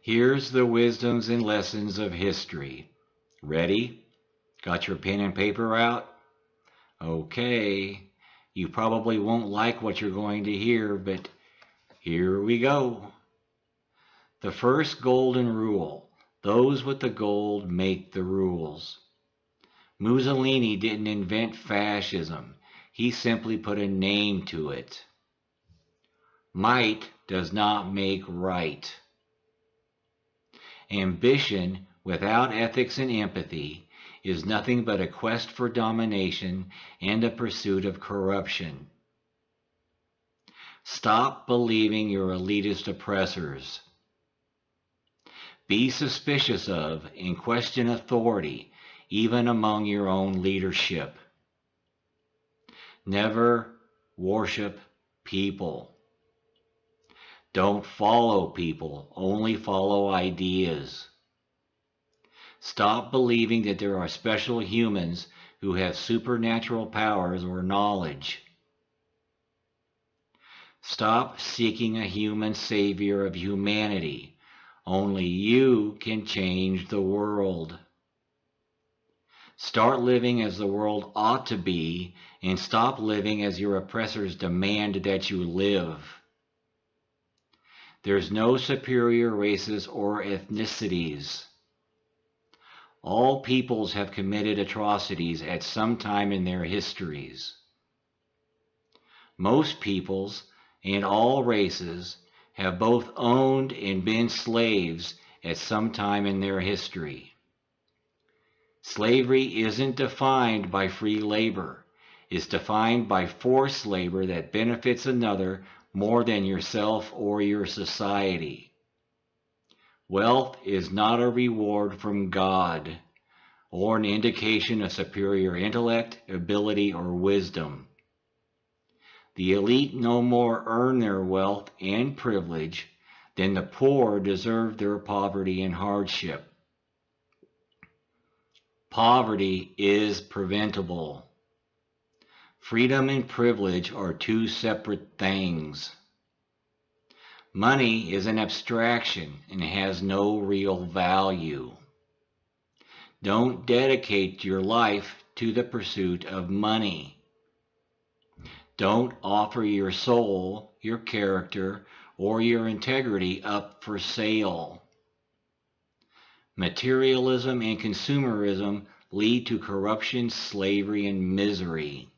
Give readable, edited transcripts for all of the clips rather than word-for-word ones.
Here's the wisdoms and lessons of history. Ready? Got your pen and paper out? Okay. You probably won't like what you're going to hear, but here we go. The first golden rule: those with the gold make the rules. Mussolini didn't invent fascism. He simply put a name to it. Might does not make right. Ambition without ethics and empathy is nothing but a quest for domination and a pursuit of corruption. Stop believing your elitist oppressors. Be suspicious of and question authority, even among your own leadership. Never worship people. Don't follow people, only follow ideas. Stop believing that there are special humans who have supernatural powers or knowledge. Stop seeking a human savior of humanity. Only you can change the world. Start living as the world ought to be, and stop living as your oppressors demand that you live. There's no superior races or ethnicities. All peoples have committed atrocities at some time in their histories. Most peoples and all races have both owned and been slaves at some time in their history. Slavery isn't defined by free labor. It's defined by forced labor that benefits another more than yourself or your society. Wealth is not a reward from God or an indication of superior intellect, ability, or wisdom. The elite no more earn their wealth and privilege than the poor deserve their poverty and hardship. Poverty is preventable. Freedom and privilege are two separate things. Money is an abstraction and has no real value. Don't dedicate your life to the pursuit of money. Don't offer your soul, your character, or your integrity up for sale. Materialism and consumerism lead to corruption, slavery, and misery.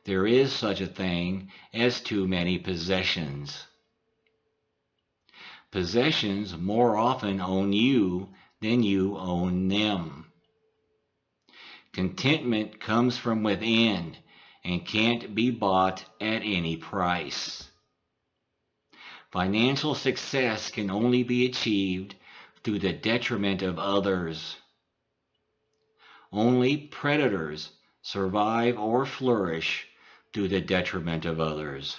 There is such a thing as too many possessions. Possessions more often own you than you own them. Contentment comes from within and can't be bought at any price. Financial success can only be achieved through the detriment of others. Only predators survive or flourish through the detriment of others.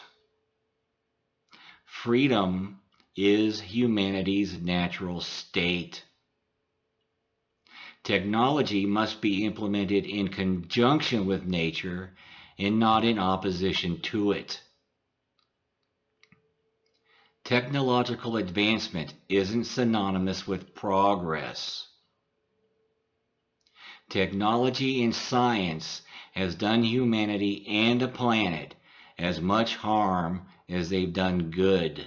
Freedom is humanity's natural state. Technology must be implemented in conjunction with nature and not in opposition to it. Technological advancement isn't synonymous with progress. Technology and science has done humanity and the planet as much harm as they've done good.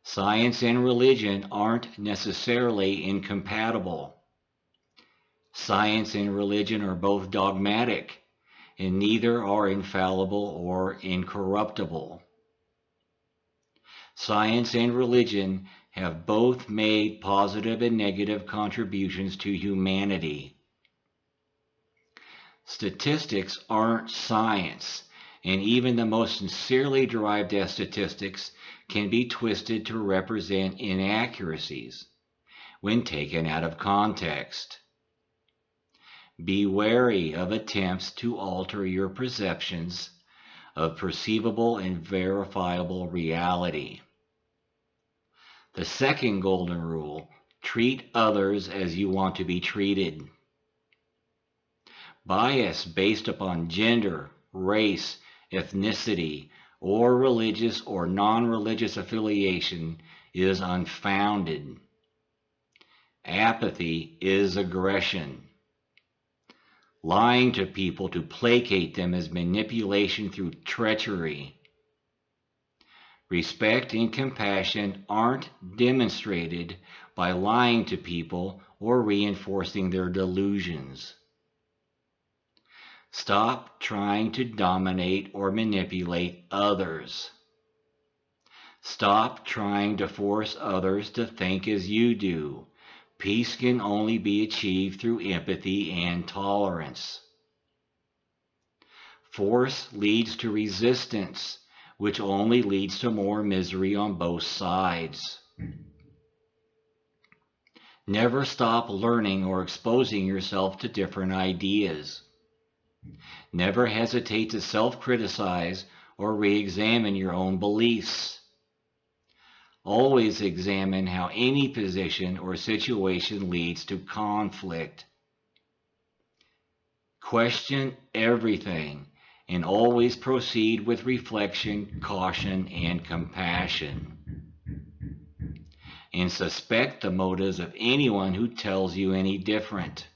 Science and religion aren't necessarily incompatible. Science and religion are both dogmatic, and neither are infallible or incorruptible. Science and religion have both made positive and negative contributions to humanity. Statistics aren't science, and even the most sincerely derived statistics can be twisted to represent inaccuracies when taken out of context. Be wary of attempts to alter your perceptions of perceivable and verifiable reality. The second golden rule: treat others as you want to be treated. Bias based upon gender, race, ethnicity, or religious or non-religious affiliation is unfounded. Apathy is aggression. Lying to people to placate them is manipulation through treachery. Respect and compassion aren't demonstrated by lying to people or reinforcing their delusions. Stop trying to dominate or manipulate others. Stop trying to force others to think as you do. Peace can only be achieved through empathy and tolerance. Force leads to resistance, which only leads to more misery on both sides. Never stop learning or exposing yourself to different ideas. Never hesitate to self-criticize or re-examine your own beliefs. Always examine how any position or situation leads to conflict. Question everything and always proceed with reflection, caution, and compassion. And suspect the motives of anyone who tells you any different.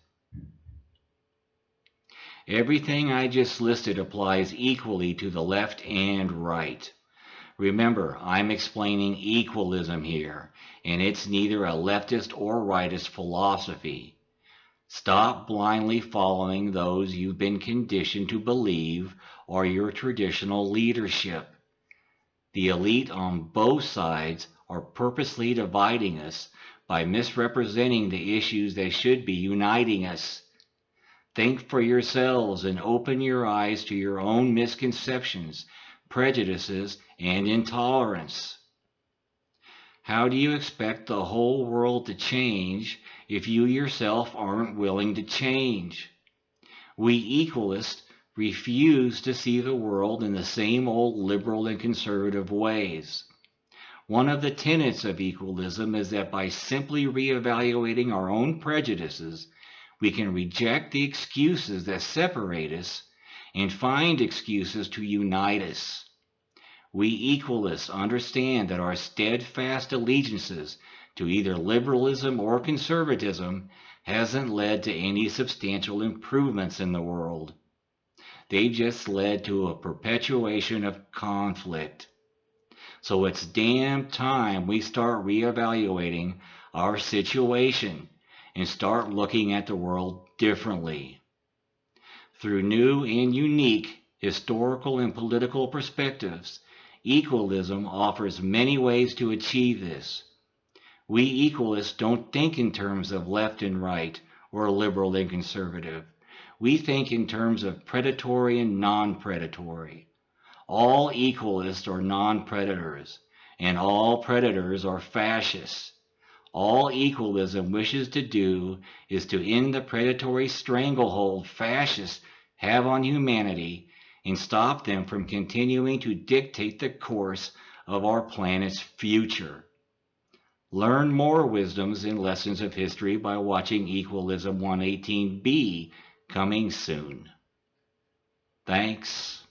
Everything I just listed applies equally to the left and right. Remember, I'm explaining equalism here, and it's neither a leftist or rightist philosophy. Stop blindly following those you've been conditioned to believe are your traditional leadership. The elite on both sides are purposely dividing us by misrepresenting the issues that should be uniting us. Think for yourselves and open your eyes to your own misconceptions, prejudices, and intolerance. How do you expect the whole world to change if you yourself aren't willing to change? We equalists refuse to see the world in the same old liberal and conservative ways. One of the tenets of equalism is that by simply reevaluating our own prejudices, we can reject the excuses that separate us and find excuses to unite us. We equalists understand that our steadfast allegiances to either liberalism or conservatism hasn't led to any substantial improvements in the world. They've just led to a perpetuation of conflict. So it's damn time we start reevaluating our situation and start looking at the world differently. Through new and unique historical and political perspectives, equalism offers many ways to achieve this. We equalists don't think in terms of left and right or liberal and conservative. We think in terms of predatory and non-predatory. All equalists are non-predators, and all predators are fascists. All equalism wishes to do is to end the predatory stranglehold fascists have on humanity and stop them from continuing to dictate the course of our planet's future. Learn more wisdoms and lessons of history by watching Equalism 118b, coming soon. Thanks.